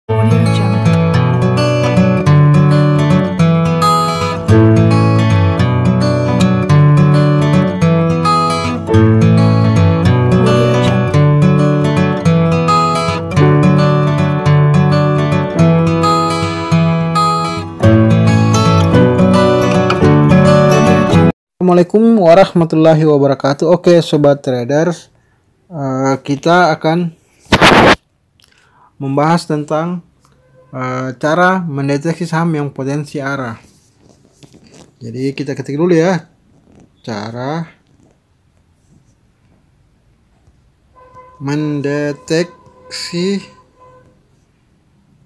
Audio Jungle. Audio Jungle. Assalamualaikum warahmatullahi wabarakatuh. Oke, sobat traders, kita akan membahas tentang cara mendeteksi saham yang potensi arah. Jadi kita ketik dulu ya, cara mendeteksi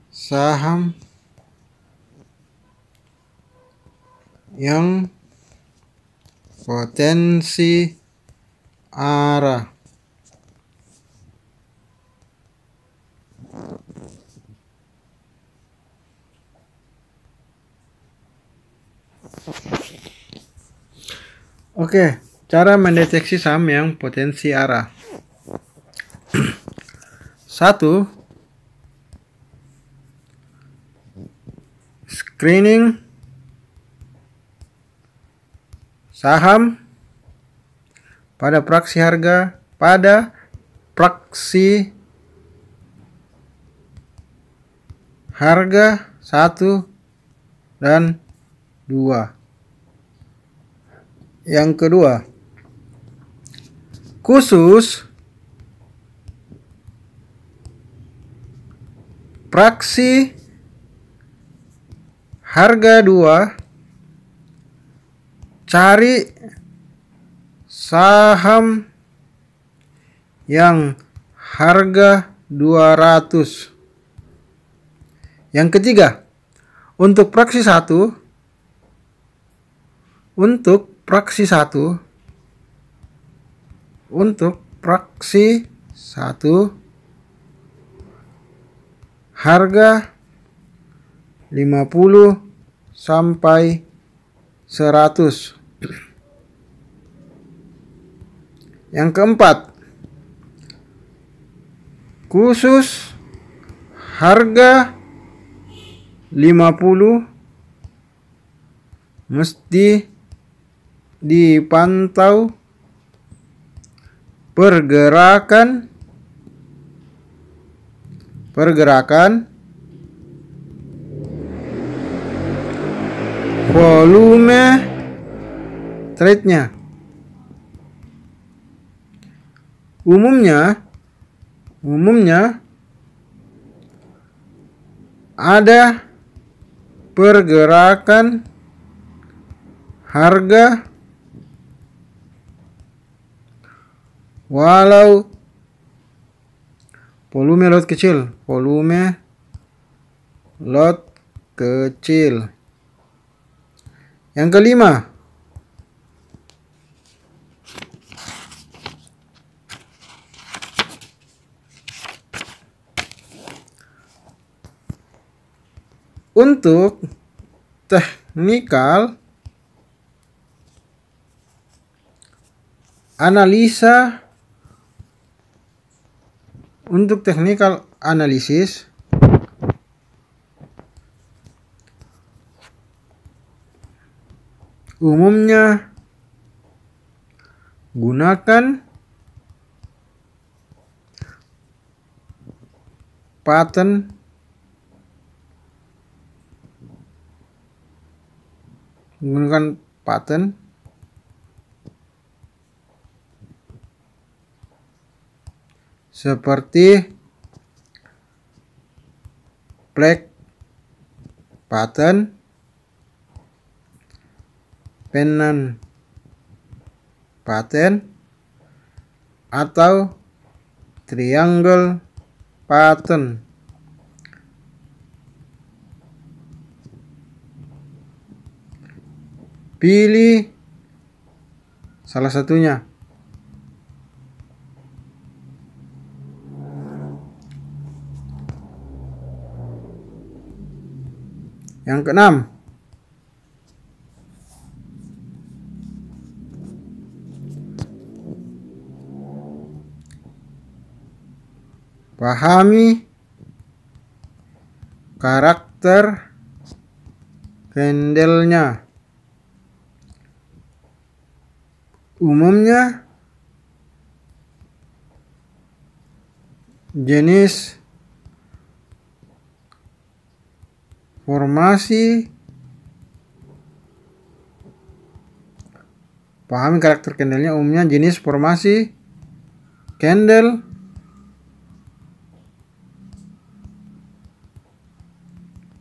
saham yang potensi arah. Oke, cara mendeteksi saham yang potensi arah. 1. Screening saham pada praksi harga pada praksi harga 1 dan 2. Yang kedua, khusus praksi harga 2, cari saham yang harga 200. Yang ketiga, untuk praksi 1, harga 50 sampai 100. Yang keempat, khusus harga 50 mesti dipantau pergerakan volume trade-nya. Umumnya ada pergerakan harga walau volume lot kecil. Yang kelima, untuk technical analisa, analisis umumnya gunakan pattern seperti flag pattern, pennant pattern, atau triangle pattern. Pilih salah satunya. Yang keenam, pahami karakter candlenya. Umumnya jenis formasi. Pahami karakter candlenya, umumnya jenis formasi candle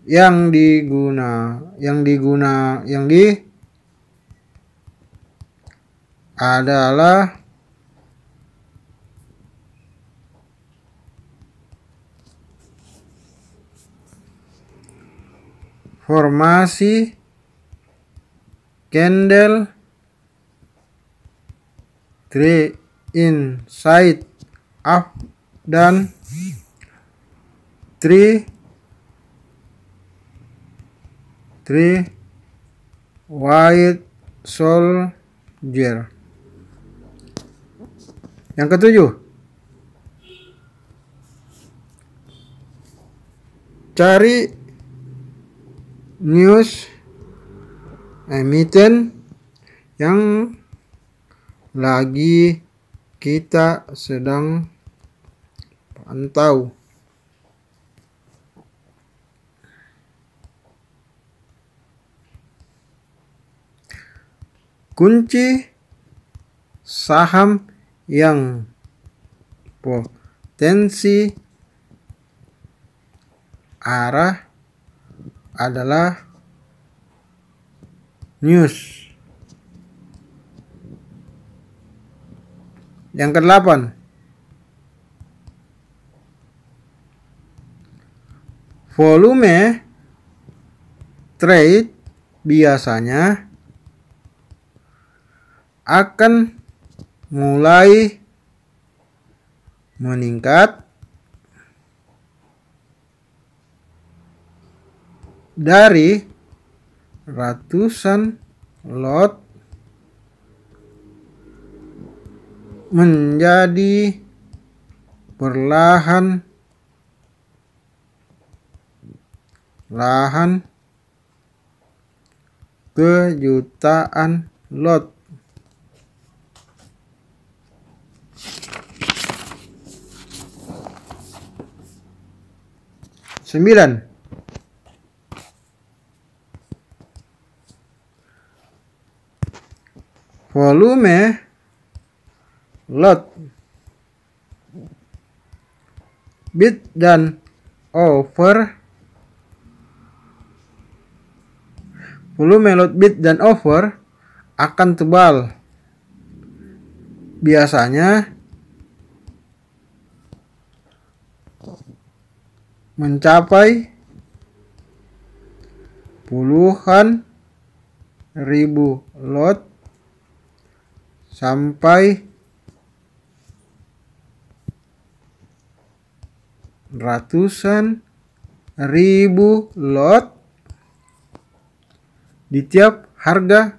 yang adalah formasi candle three inside up dan three white soldier. Yang ketujuh, cari news emiten yang lagi kita sedang pantau. Kunci saham yang potensi arah adalah news. Yang kedelapan, volume trade biasanya akan mulai meningkat dari ratusan lot menjadi perlahan ke jutaan lot. Sembilan, volume lot bid dan offer. Volume lot bid dan offer akan tebal, biasanya mencapai puluhan ribu lot sampai ratusan ribu lot di tiap harga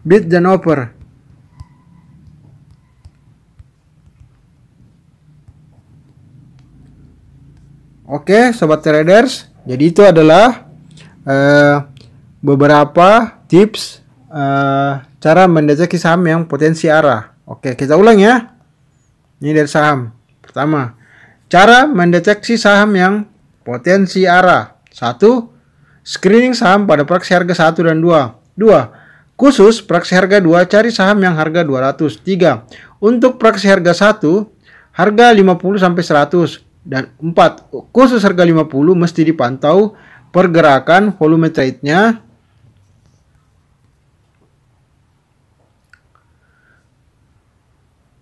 bid dan offer. Oke, sobat traders, jadi itu adalah beberapa tips cara mendeteksi saham yang potensi arah. Oke, kita ulang ya. Ini dari saham. Pertama, cara mendeteksi saham yang potensi arah. 1. Screening saham pada praksi harga 1 dan 2. 2. Khusus praksi harga 2, cari saham yang harga 200. 3. Untuk praksi harga 1, harga 50 sampai 100. Dan 4. Khusus harga 50 mesti dipantau pergerakan volume trade-nya.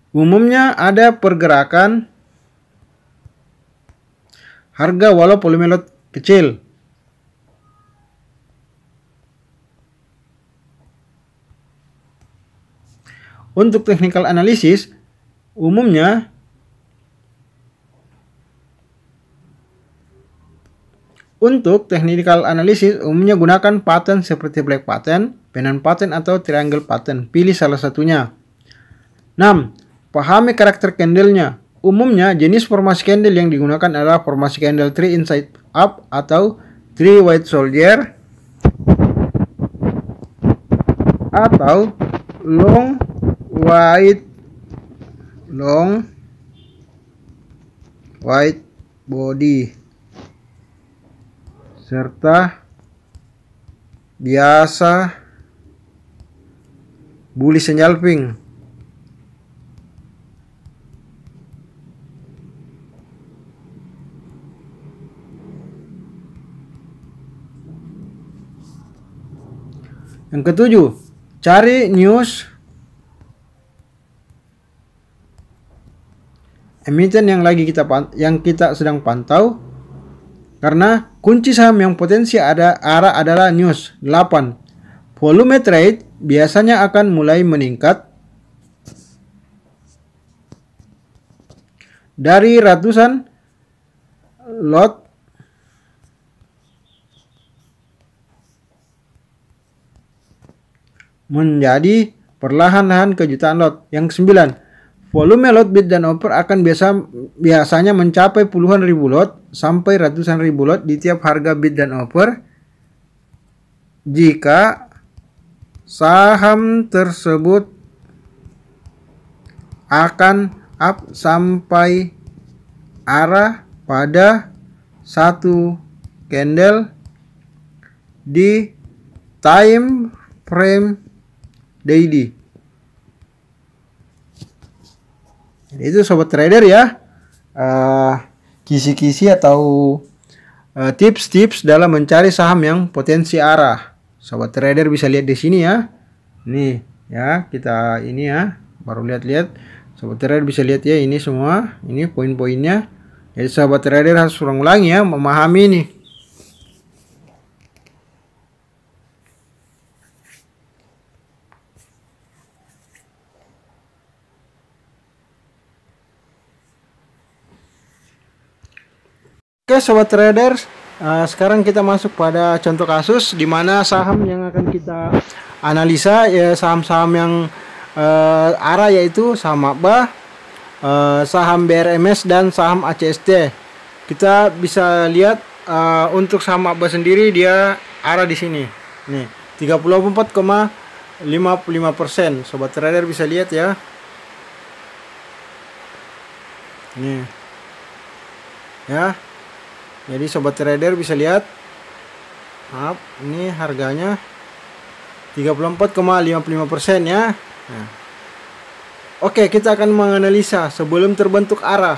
Umumnya ada pergerakan harga walau volume lot kecil. Untuk technical analysis, umumnya gunakan pattern seperti black pattern, pennant pattern, atau triangle pattern. Pilih salah satunya. 6. pahami karakter candlenya. Umumnya jenis formasi candle yang digunakan adalah formasi candle 3 inside up atau 3 white soldier atau long white body serta biasa bullish engulfing. Yang ketujuh, cari news emiten yang kita sedang pantau, karena kunci saham yang potensi arah adalah news. 8. Volume trade biasanya akan mulai meningkat dari ratusan lot menjadi perlahan-lahan ke jutaan lot. Yang 9. Volume lot bid dan offer akan biasanya mencapai puluhan ribu lot sampai ratusan ribu lot di tiap harga bid dan offer jika saham tersebut akan up sampai arah pada satu candle di time frame daily. Itu sobat trader ya, kisi-kisi atau tips-tips dalam mencari saham yang potensi arah. Sobat trader bisa lihat di sini ya. Nih ya, kita ini ya, baru lihat-lihat. Sobat trader bisa lihat ya, ini semua, ini poin-poinnya. Jadi sobat trader harus ulang-ulangi ya, memahami ini. Oke sobat traders, sekarang kita masuk pada contoh kasus di mana saham yang akan kita analisa ya saham-saham yang arah, yaitu saham Makbah, saham BRMS dan saham ACST. Kita bisa lihat untuk saham Makbah sendiri dia arah di sini. Nih, 34,55%. Sobat trader bisa lihat ya. Nih. Ya. Jadi sobat trader bisa lihat, maaf, ini harganya 34,55% ya. Nah. Oke, kita akan menganalisa sebelum terbentuk arah.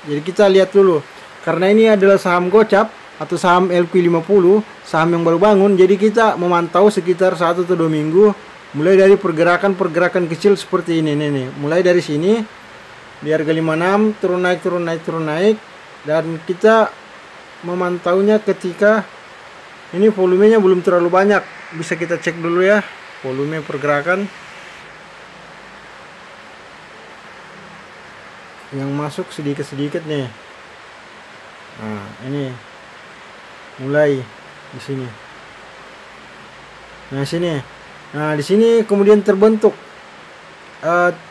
Jadi kita lihat dulu, karena ini adalah saham gocap atau saham LQ50, saham yang baru bangun. Jadi kita memantau sekitar 1 atau 2 minggu, mulai dari pergerakan kecil seperti ini nih. Mulai dari sini di harga 56 turun naik. Dan kita memantaunya ketika ini volumenya belum terlalu banyak. Bisa kita cek dulu ya, volume pergerakan yang masuk sedikit-sedikit nih. Nah, ini mulai di sini. Nah, sini. Nah, di sini kemudian terbentuk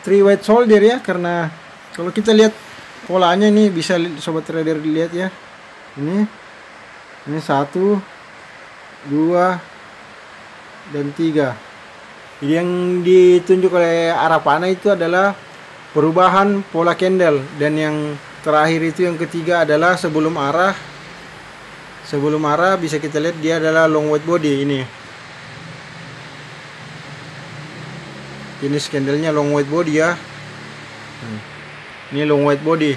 three white soldier ya, karena kalau kita lihat polanya ini bisa sobat trader dilihat ya. Ini 1, 2 dan 3. Jadi yang ditunjuk oleh arah panah itu adalah perubahan pola candle, dan yang terakhir itu yang ketiga adalah sebelum arah. Sebelum arah bisa kita lihat dia adalah long white body ini. Jenis candlenya long white body ya. Ini long white body.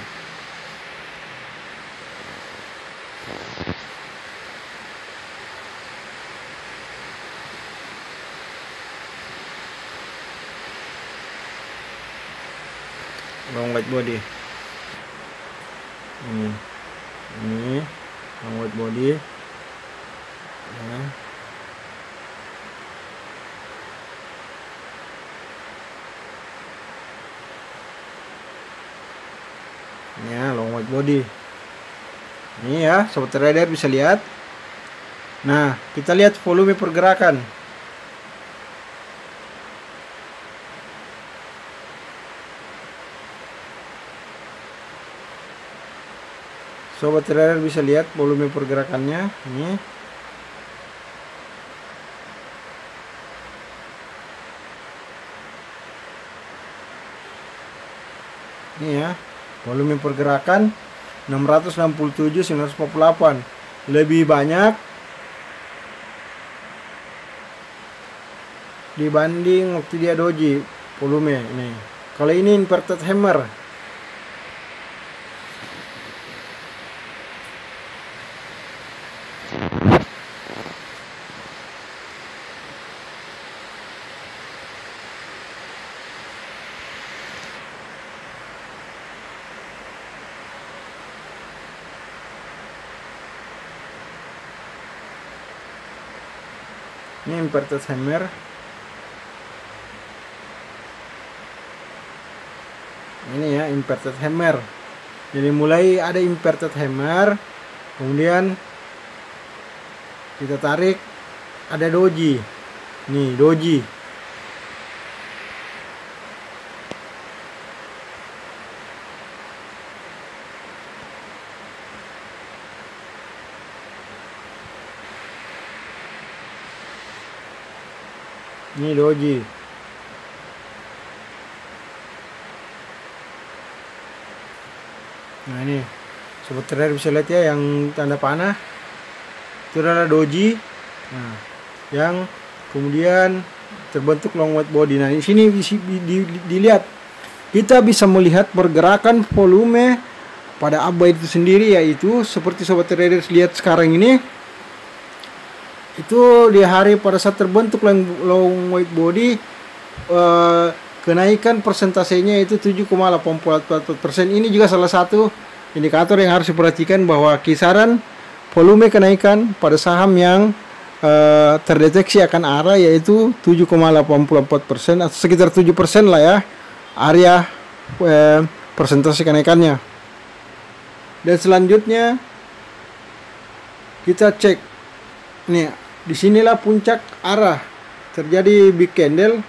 Long white body. Ini long white body. Ya. Ya, long white body. Ini ya, sobat trader bisa lihat. Nah, kita lihat volume pergerakan. Sobat trader bisa lihat volume pergerakannya ini. Ini ya, volume pergerakan 667 948, lebih banyak dibanding waktu dia doji volume ini. Kalau ini inverted hammer. Ini inverted hammer. Ini ya inverted hammer. Jadi mulai ada inverted hammer, kemudian kita tarik, ada doji. Nih doji. Ini doji. Nah ini sobat trader bisa lihat ya, yang tanda panah itu adalah doji. Nah, yang kemudian terbentuk long white body. Nah di sini dilihat, kita bisa melihat pergerakan volume pada aba itu sendiri, yaitu seperti sobat trader lihat sekarang ini. Itu di hari pada saat terbentuk long white body, kenaikan persentasenya itu 7,84%. Ini juga salah satu indikator yang harus diperhatikan, bahwa kisaran volume kenaikan pada saham yang terdeteksi akan arah yaitu 7,84%, atau sekitar 7% lah ya area persentase kenaikannya. Dan selanjutnya kita cek nih, disinilah puncak arah terjadi big candle.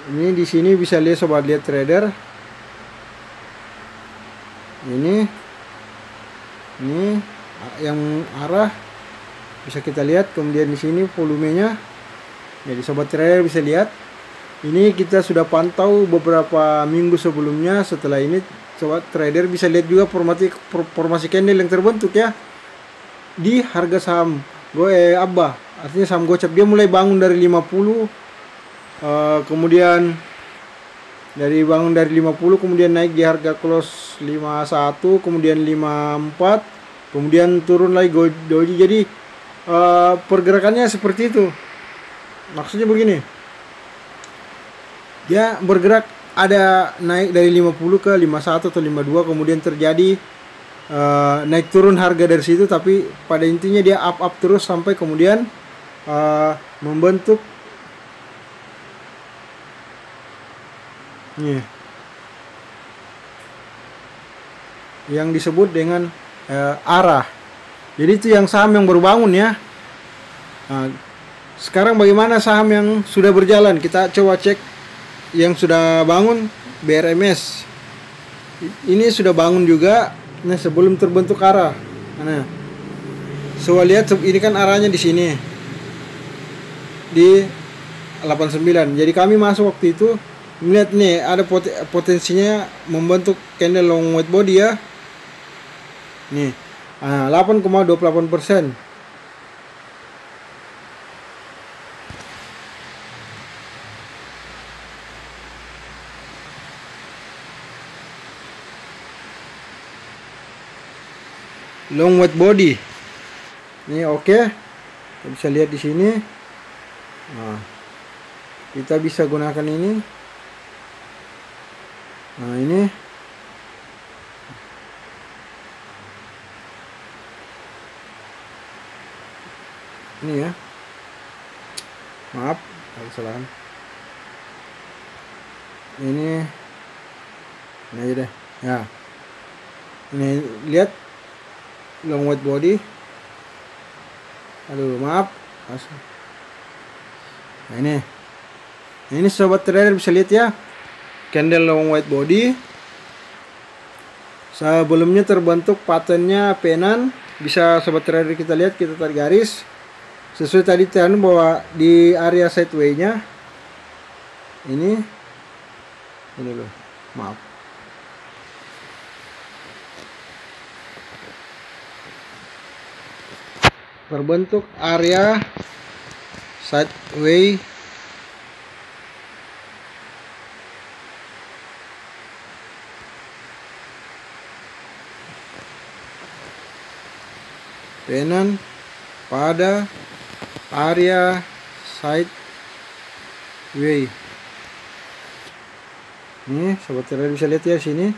Ini di sini bisa lihat sobat lihat trader. Ini yang arah bisa kita lihat. Kemudian di sini volumenya. Jadi sobat trader bisa lihat. Ini kita sudah pantau beberapa minggu sebelumnya. Setelah ini sobat trader bisa lihat juga formasi candle yang terbentuk ya di harga saham ABA, artinya saham gocap. Dia mulai bangun dari 50, kemudian bangun dari 50, kemudian naik di harga close 51, kemudian 54, kemudian turun lagi doji. Jadi pergerakannya seperti itu. Maksudnya begini, dia bergerak, ada naik dari 50 ke 51 atau 52, kemudian terjadi naik turun harga dari situ, tapi pada intinya dia up terus sampai kemudian membentuk nih yang disebut dengan arah. Jadi itu yang saham yang baru bangun ya. Nah, sekarang bagaimana saham yang sudah berjalan? Kita coba cek yang sudah bangun. BRMS ini sudah bangun juga. Nah, sebelum terbentuk arah. Nah, so lihat ini kan arahnya di sini di 89. Jadi kami masuk waktu itu melihat nih ada potensinya membentuk candle long white body ya. Nih, 8,28%. Long white body. Ini oke. Kita bisa lihat di sini. Nah, kita bisa gunakan ini. Nah, ini. Ini ya. Maaf, kesalahan. Ini aja deh. Ya. Ini lihat long white body. Aduh, maaf. Nah, ini sobat trader bisa lihat ya, candle long white body. Sebelumnya terbentuk patternnya penan, bisa sobat trader kita lihat, kita tarik garis sesuai tadi tren bahwa di area sideway-nya ini loh, maaf. Terbentuk area sideway penan pada area sideway. Ini sobat trader bisa lihat ya sini.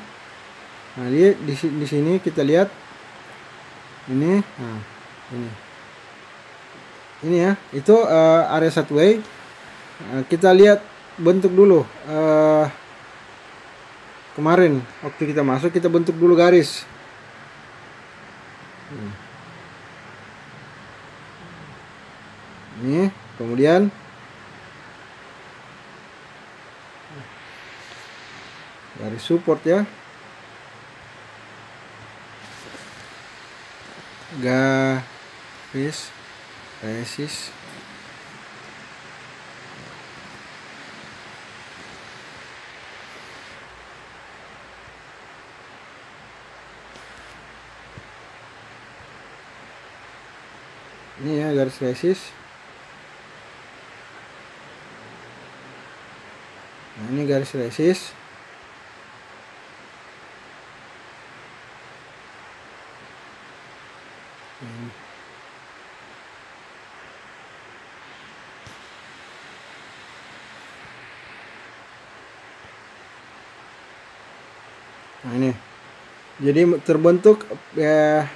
Nah, di sini kita lihat ini. Nah, ini ya, itu area sideway. Kita lihat bentuk dulu. Kemarin waktu kita masuk, kita bentuk dulu garis. Ini, kemudian garis support ya, garis resist, ini ya garis resist. Nah, ini garis resist. Nah, ini jadi terbentuk ya,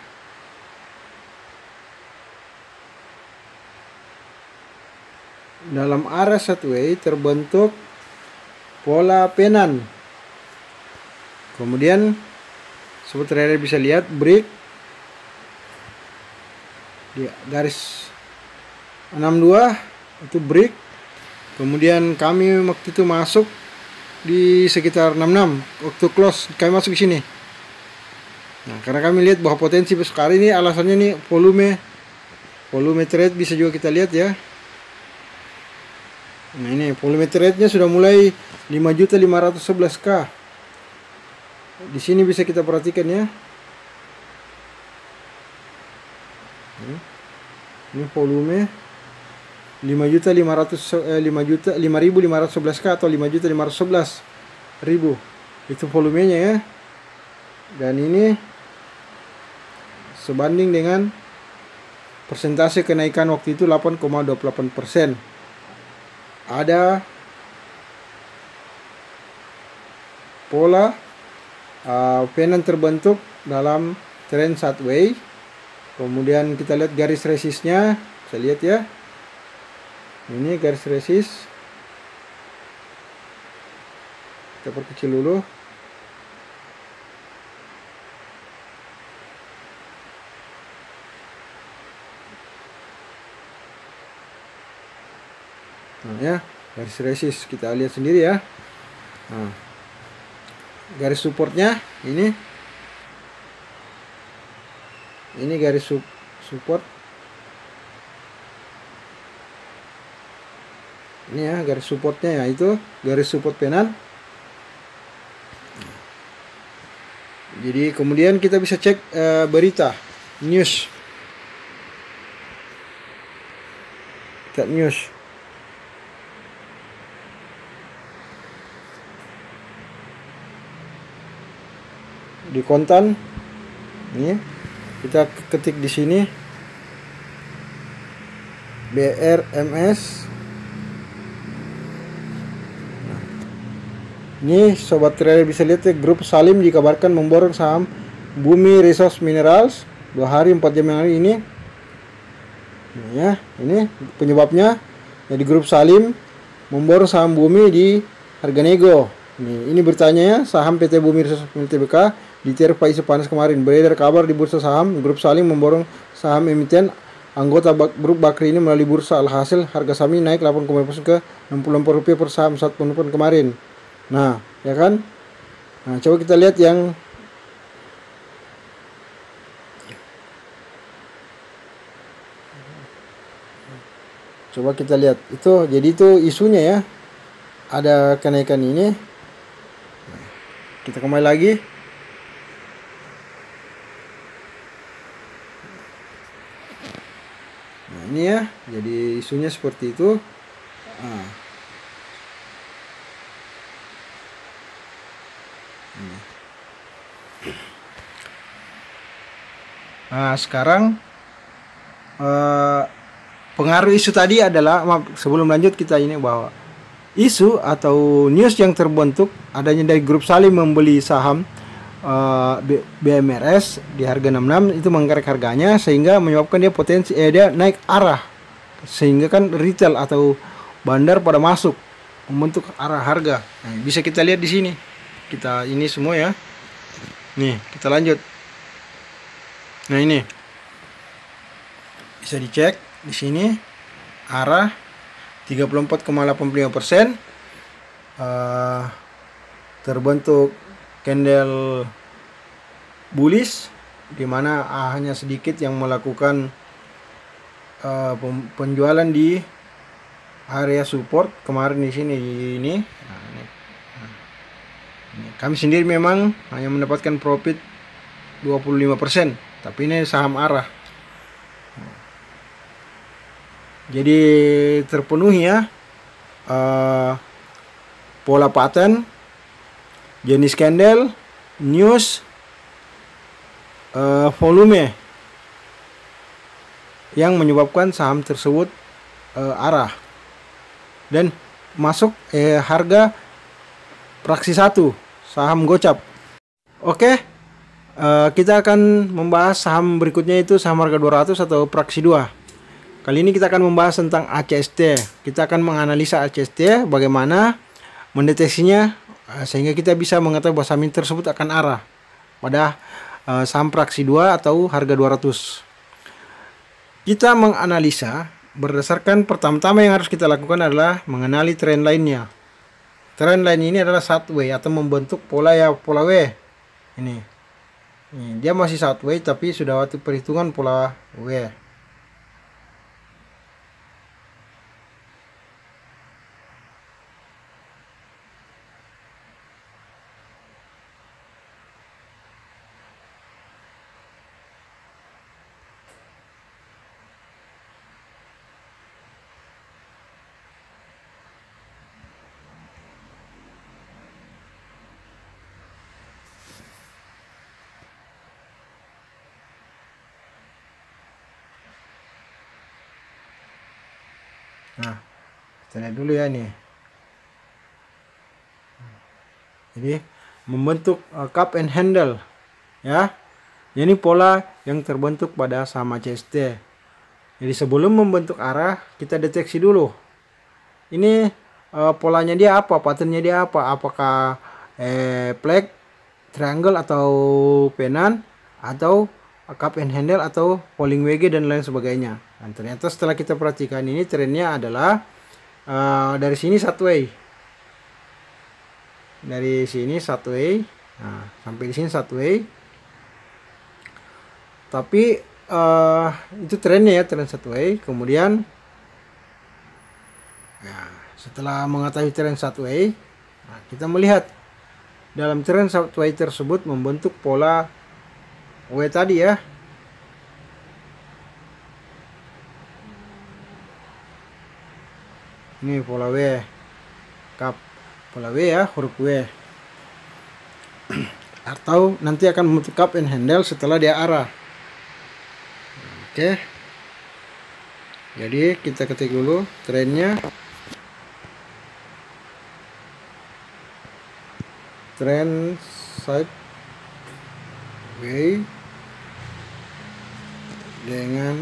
dalam area sideway terbentuk pola penan. Kemudian sobat trader bisa lihat break di garis 62 itu break. Kemudian kami waktu itu masuk di sekitar 66 waktu close, kami masuk di sini. Nah, karena kami lihat bahwa potensi besok hari ini, alasannya nih volume trade bisa juga kita lihat ya. Nah, ini volume trade-nya sudah mulai 5.511.000. Di sini bisa kita perhatikan ya. Ini volume 5.511.000 atau 5.511.000. Itu volumenya ya. Dan ini sebanding dengan persentase kenaikan waktu itu 8,28%. Ada pola penan terbentuk dalam trend sideway. Kemudian kita lihat garis resistnya, bisa lihat ya. Ini garis resist. Kita perkecil dulu. Nah ya, garis resist kita lihat sendiri ya. Nah, garis supportnya ini garis support. Ini ya garis supportnya ya, itu garis support penan. Jadi kemudian kita bisa cek berita news. Kita news. Di kontan ini kita ketik di sini BRMS. Ini sobat trader bisa lihat ya, grup Salim dikabarkan memborong saham Bumi Resource Minerals 2 hari 4 jam yang lalu ini. Nah, ya, ini penyebabnya. Jadi grup Salim memborong saham Bumi di harga nego. Ini beritanya ya, saham PT Bumi Resource Minerals Tbk diteror Isu panas kemarin. Beredar kabar di bursa saham, grup Salim memborong saham emiten anggota grup Bakri ini melalui bursa. Alhasil harga saham ini naik 8,5% ke Rp64 per saham saat penutupan kemarin. Nah, ya kan? Nah, coba kita lihat yang Coba kita lihat itu, jadi itu isunya ya, ada kenaikan ini. Kita kembali lagi. Nah ini ya, jadi isunya seperti itu. Nah sekarang pengaruh isu tadi adalah, sebelum lanjut kita ini bahwa isu atau news yang terbentuk adanya dari grup saling membeli saham BMRS di harga 66 itu mengkerek harganya sehingga menyebabkan dia potensi dia naik arah, sehingga kan retail atau bandar pada masuk membentuk arah harga. Nah, bisa kita lihat di sini. Kita ini semua ya. Nih, kita lanjut. Nah, ini. Bisa dicek di sini arah 34,85%, terbentuk candle bullish di mana hanya sedikit yang melakukan penjualan di area support kemarin di sini ini. Kami sendiri memang hanya mendapatkan profit 25%, tapi ini saham arah. Jadi terpenuhi ya pola pattern, jenis candle, news, volume yang menyebabkan saham tersebut arah dan masuk harga praksi 1 saham gocap. Oke, kita akan membahas saham berikutnya, itu saham harga 200 atau praksi 2. Kali ini kita akan membahas tentang ACST. Kita akan menganalisa ACST, bagaimana mendeteksinya sehingga kita bisa mengetahui bahwa saham tersebut akan arah pada saham praksi 2 atau harga 200. Kita menganalisa berdasarkan, pertama-tama yang harus kita lakukan adalah mengenali trend line-nya. Trend line ini adalah sideways atau membentuk pola W. Ini dia masih sideways tapi sudah waktu perhitungan pola W. Nah, kita lihat dulu ya nih. Jadi membentuk cup and handle ya. Ini pola yang terbentuk pada saham ACST. Jadi sebelum membentuk arah kita deteksi dulu. Ini polanya dia apa, patternnya dia apa? Apakah flag, triangle atau penan, atau cup and handle atau falling WG dan lain sebagainya. Dan ternyata setelah kita perhatikan ini trennya adalah dari sini sideways. Dari sini sideways. Nah, sampai di sini sideways. Tapi itu trennya ya, tren sideways. Kemudian setelah mengetahui tren sideways, kita melihat dalam tren sideways tersebut membentuk pola W tadi ya. Ini pola W, cup, pola W ya, huruf W. Atau nanti akan membentuk cup and handle setelah dia arah. Oke. Jadi kita ketik dulu trennya. Trend sideways dengan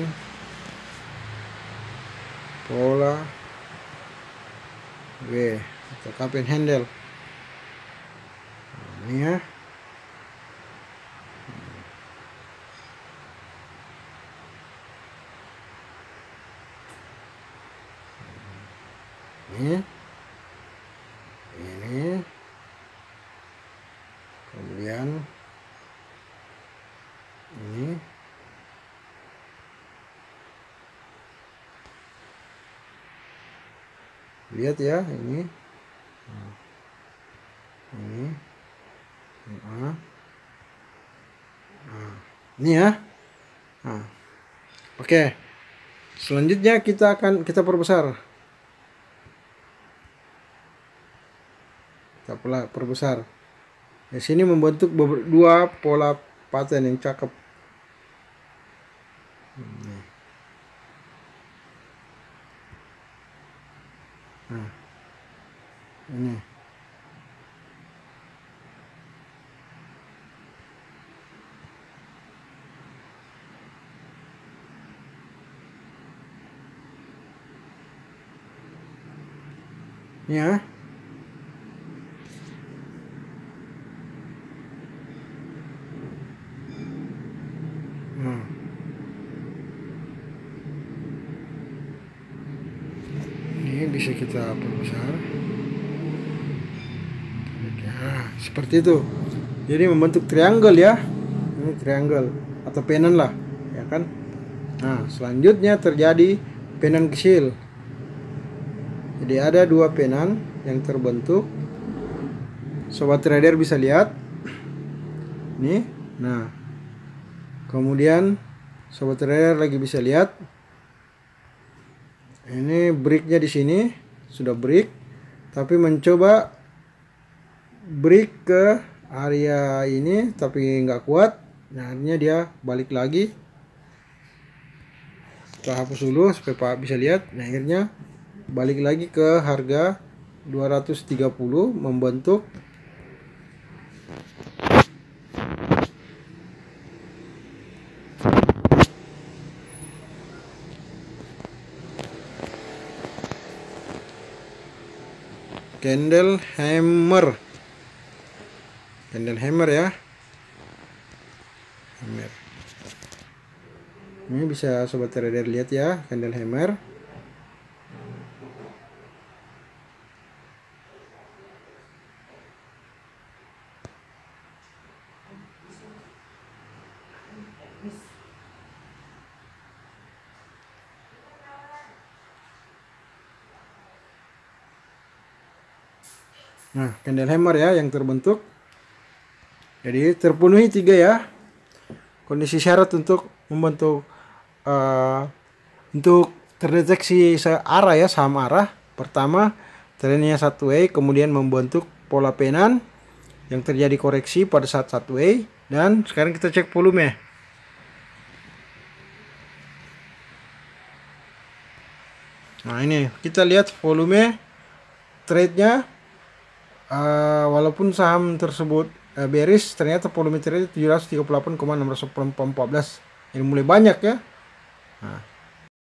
pola W atau cup and handle. Ini ya. Ini kemudian ini lihat ya, ini nah, ini ya. Nah, oke. Selanjutnya kita perbesar. Kita perbesar. Di sini membentuk dua pola pattern yang cakep. Nah, ini. Ya. Nah. Ini bisa kita perbesar. Nah, seperti itu. Jadi membentuk triangle ya. Ini triangle atau pennant lah, ya kan? Nah, selanjutnya terjadi pennant kecil. Jadi ada dua pennant yang terbentuk. Sobat trader bisa lihat. Nih. Nah. Kemudian sobat trader lagi bisa lihat. Ini breaknya di sini sudah break, tapi mencoba break ke area ini tapi nggak kuat. Nah, akhirnya dia balik lagi. Kita hapus dulu supaya Pak bisa lihat. Nah, akhirnya balik lagi ke harga 230 membentuk candle hammer ya, hammer. Ini bisa sobat trader lihat ya, candle hammer. Nah, candle hammer ya yang terbentuk. Jadi terpenuhi 3 ya kondisi syarat untuk membentuk untuk terdeteksi arah ya, saham arah. Pertama, trennya sideways, kemudian membentuk pola pennant yang terjadi koreksi pada saat sideways, dan sekarang kita cek volume. Nah, ini kita lihat volume trade-nya. Walaupun saham tersebut bearish, ternyata volume trade 738,614. Ini mulai banyak ya. Nah,